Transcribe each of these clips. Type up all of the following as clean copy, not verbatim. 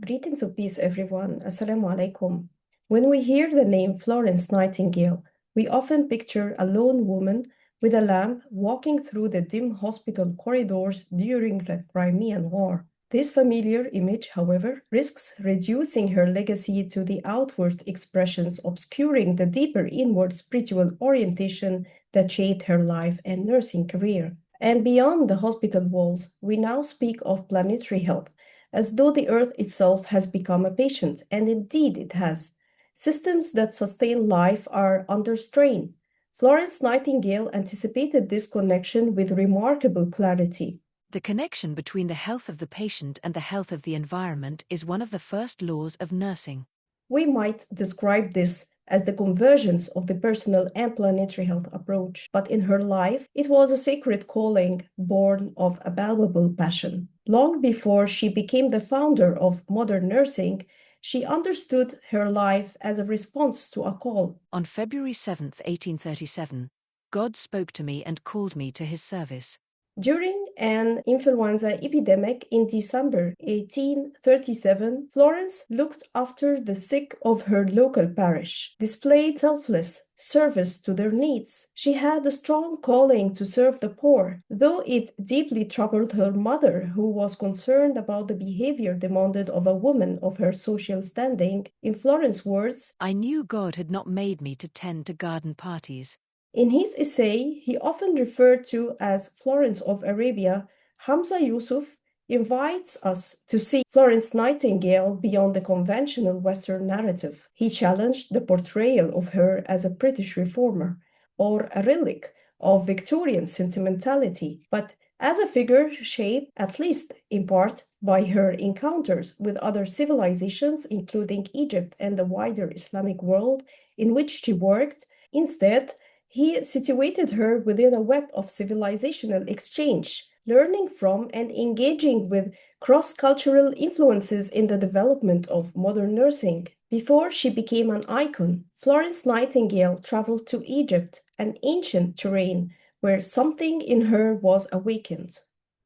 Greetings of peace, everyone. Assalamu alaikum. When we hear the name Florence Nightingale, we often picture a lone woman with a lamp walking through the dim hospital corridors during the Crimean War. This familiar image, however, risks reducing her legacy to the outward expressions, obscuring the deeper inward spiritual orientation that shaped her life and nursing career. And beyond the hospital walls, we now speak of planetary health, as though the Earth itself has become a patient, and indeed it has. Systems that sustain life are under strain. Florence Nightingale anticipated this connection with remarkable clarity. The connection between the health of the patient and the health of the environment is one of the first laws of nursing. We might describe this as the convergence of the personal and planetary health approach, but in her life, it was a sacred calling born of a palpable passion. Long before she became the founder of modern nursing, she understood her life as a response to a call. On February 7, 1837, God spoke to me and called me to his service. During an influenza epidemic in December 1837, Florence looked after the sick of her local parish, displayed selfless service to their needs. She had a strong calling to serve the poor, though it deeply troubled her mother, who was concerned about the behavior demanded of a woman of her social standing. In Florence's words, I knew God had not made me to tend to garden parties. In his essay, he often referred to as Florence of Arabia, Hamza Yusuf invites us to see Florence Nightingale beyond the conventional Western narrative. He challenged the portrayal of her as a British reformer or a relic of Victorian sentimentality, but as a figure shaped, at least in part, by her encounters with other civilizations, including Egypt and the wider Islamic world in which she worked. Instead, he situated her within a web of civilizational exchange, learning from and engaging with cross-cultural influences in the development of modern nursing. Before she became an icon, Florence Nightingale traveled to Egypt, an ancient terrain where something in her was awakened.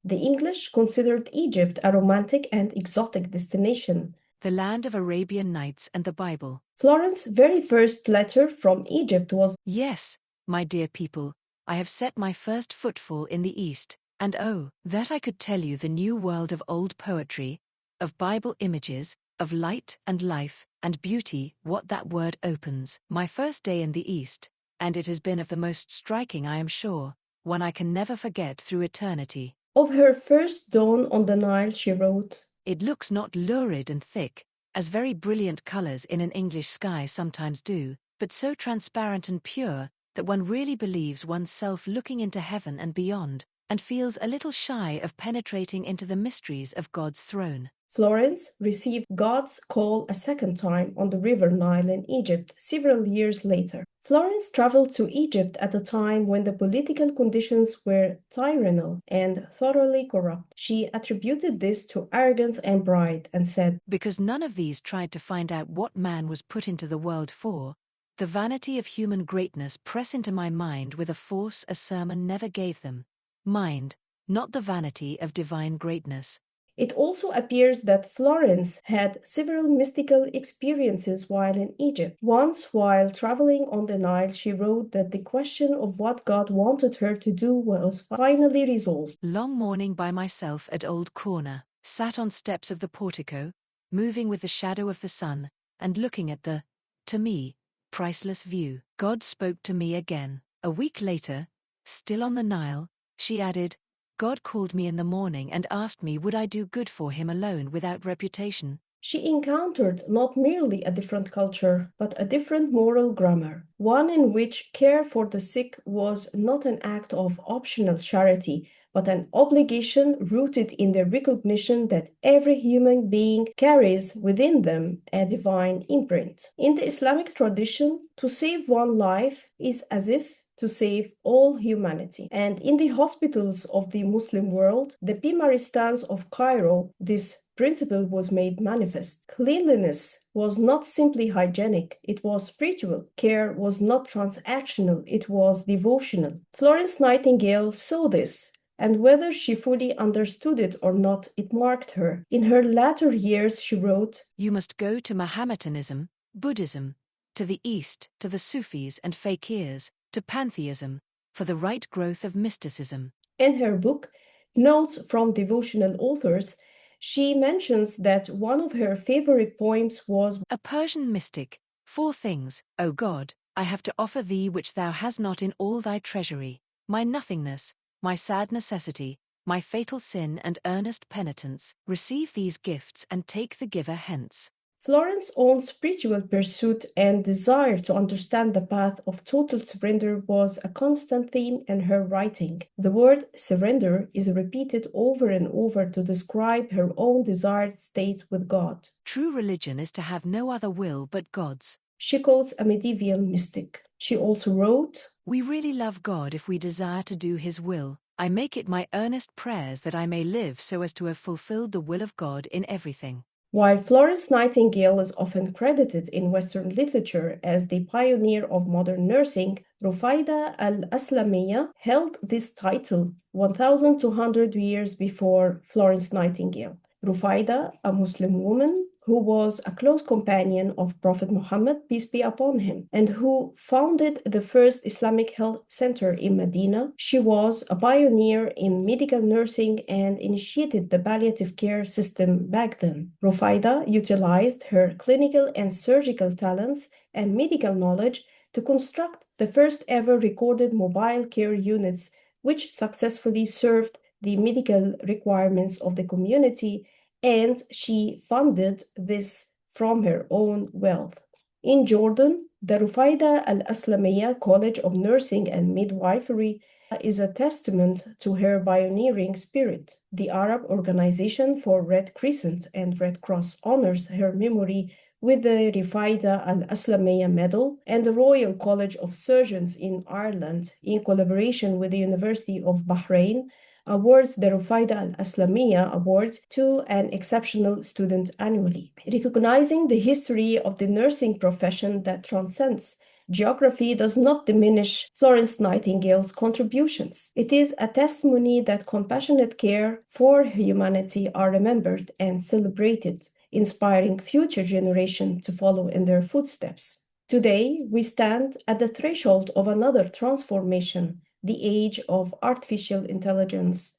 The English considered Egypt a romantic and exotic destination. The land of Arabian Nights and the Bible. Florence's very first letter from Egypt was, Yes, my dear people, I have set my first footfall in the East, and oh, that I could tell you the new world of old poetry, of Bible images, of light and life and beauty, what that word opens. My first day in the East, and it has been of the most striking, I am sure, one I can never forget through eternity. Of her first dawn on the Nile, she wrote, It looks not lurid and thick, as very brilliant colors in an English sky sometimes do, but so transparent and pure that one really believes oneself looking into heaven and beyond, and feels a little shy of penetrating into the mysteries of God's throne. Florence received God's call a second time on the River Nile in Egypt several years later. Florence traveled to Egypt at a time when the political conditions were tyrannical and thoroughly corrupt. She attributed this to arrogance and pride and said, Because none of these tried to find out what man was put into the world for, the vanity of human greatness press into my mind with a force a sermon never gave them. Mind, not the vanity of divine greatness. It also appears that Florence had several mystical experiences while in Egypt. Once, while traveling on the Nile, she wrote that the question of what God wanted her to do was finally resolved. Long morning by myself at Old Corner, sat on steps of the portico, moving with the shadow of the sun, and looking at the, to me, priceless view. God spoke to me again. A week later, still on the Nile, she added, God called me in the morning and asked me would I do good for him alone without reputation. She encountered not merely a different culture, but a different moral grammar, one in which care for the sick was not an act of optional charity, but an obligation rooted in the recognition that every human being carries within them a divine imprint. In the Islamic tradition, to save one life is as if to save all humanity. And in the hospitals of the Muslim world, the Pimaristans of Cairo, this principle was made manifest. Cleanliness was not simply hygienic, it was spiritual. Care was not transactional, it was devotional. Florence Nightingale saw this. and whether she fully understood it or not, it marked her. In her latter years, she wrote, "You must go to Mohammedanism, Buddhism, to the East, to the Sufis and fakirs, to pantheism, for the right growth of mysticism." In her book, Notes from Devotional Authors, she mentions that one of her favorite poems was, "A Persian mystic, 4 things, O God, I have to offer thee which thou hast not in all thy treasury, my nothingness, my sad necessity, my fatal sin and earnest penitence. Receive these gifts and take the giver hence." Florence's own spiritual pursuit and desire to understand the path of total surrender was a constant theme in her writing. The word surrender is repeated over and over to describe her own desired state with God. "True religion is to have no other will but God's." She quotes a medieval mystic. She also wrote, "We really love God if we desire to do His will. I make it my earnest prayers that I may live so as to have fulfilled the will of God in everything." While Florence Nightingale is often credited in Western literature as the pioneer of modern nursing, Rufaida al-Aslamiyya held this title 1,200 years before Florence Nightingale. Rufaida, a Muslim woman who was a close companion of Prophet Muhammad, peace be upon him, and who founded the first Islamic health center in Medina. She was a pioneer in medical nursing and initiated the palliative care system back then. Rufaida utilized her clinical and surgical talents and medical knowledge to construct the first ever recorded mobile care units, which successfully served the medical requirements of the community, and she funded this from her own wealth. In Jordan, the Rufaida Al-Aslamiyya College of Nursing and Midwifery is a testament to her pioneering spirit. The Arab Organization for Red Crescent and Red Cross honors her memory with the Rufaida Al-Aslamiyya Medal, and the Royal College of Surgeons in Ireland, in collaboration with the University of Bahrain, awards the Rufaida Al-Aslamiyya Awards to an exceptional student annually. Recognizing the history of the nursing profession that transcends geography does not diminish Florence Nightingale's contributions. It is a testimony that compassionate care for humanity are remembered and celebrated, inspiring future generations to follow in their footsteps. Today, we stand at the threshold of another transformation, the age of artificial intelligence.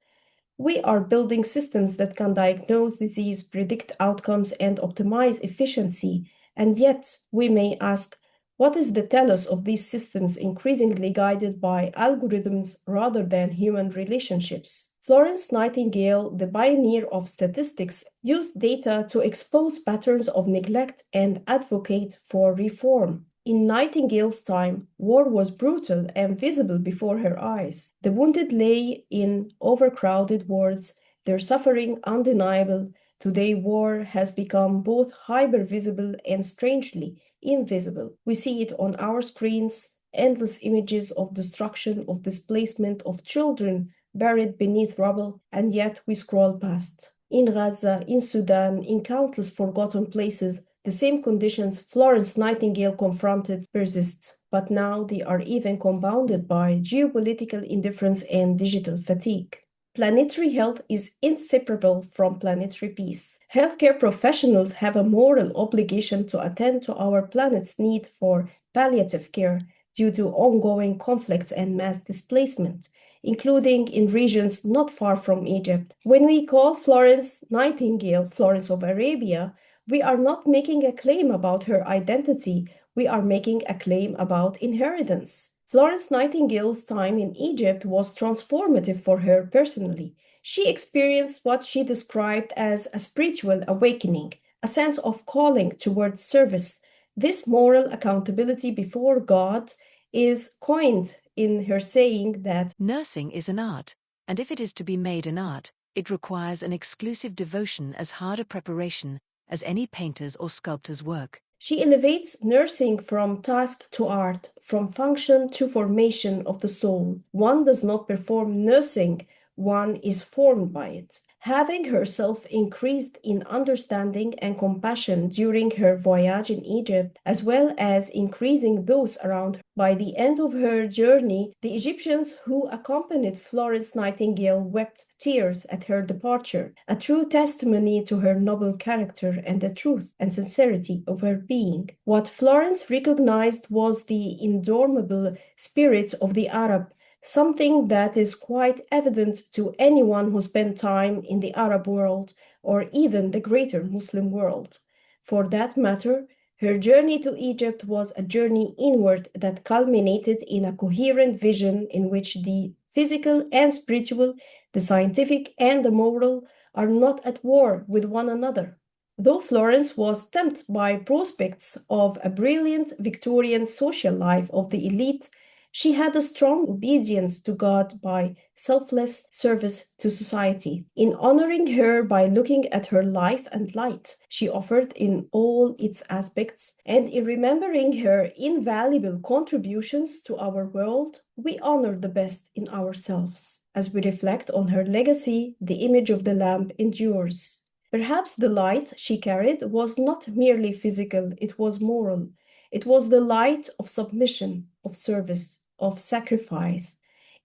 We are building systems that can diagnose disease, predict outcomes, and optimize efficiency. And yet, we may ask, what is the telos of these systems increasingly guided by algorithms rather than human relationships? Florence Nightingale, the pioneer of statistics, used data to expose patterns of neglect and advocate for reform. In Nightingale's time, war was brutal and visible before her eyes. The wounded lay in overcrowded wards, their suffering undeniable. Today, war has become both hyper-visible and strangely invisible. We see it on our screens, endless images of destruction, of displacement, of children buried beneath rubble, and yet we scroll past. In Gaza, in Sudan, in countless forgotten places, the same conditions Florence Nightingale confronted persist, but now they are even compounded by geopolitical indifference and digital fatigue. Planetary health is inseparable from planetary peace. Healthcare professionals have a moral obligation to attend to our planet's need for palliative care due to ongoing conflicts and mass displacement, including in regions not far from Egypt. When we call Florence Nightingale Florence of Arabia, we are not making a claim about her identity, we are making a claim about inheritance. Florence Nightingale's time in Egypt was transformative for her personally. She experienced what she described as a spiritual awakening, a sense of calling towards service. This moral accountability before God is coined in her saying that "Nursing is an art, and if it is to be made an art, it requires an exclusive devotion as hard a preparation as any painter's or sculptor's work." She elevates nursing from task to art, from function to formation of the soul. One does not perform nursing, one is formed by it. having herself increased in understanding and compassion during her voyage in Egypt, as well as increasing those around her. By the end of her journey, the Egyptians who accompanied Florence Nightingale wept tears at her departure, a true testimony to her noble character and the truth and sincerity of her being. What Florence recognized was the indomitable spirit of the Arab, something that is quite evident to anyone who spent time in the Arab world or even the greater Muslim world. For that matter, her journey to Egypt was a journey inward that culminated in a coherent vision in which the physical and spiritual, the scientific and the moral, are not at war with one another. Though Florence was tempted by prospects of a brilliant Victorian social life of the elite, she had a strong obedience to God by selfless service to society. In honoring her by looking at her life and light she offered in all its aspects, and in remembering her invaluable contributions to our world, we honor the best in ourselves. As we reflect on her legacy, the image of the lamp endures. Perhaps the light she carried was not merely physical, it was moral. It was the light of submission, of service, of sacrifice.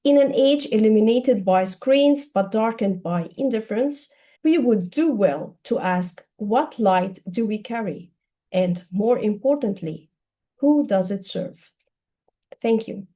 In an age illuminated by screens but darkened by indifference, we would do well to ask, what light do we carry? And more importantly, who does it serve? Thank you.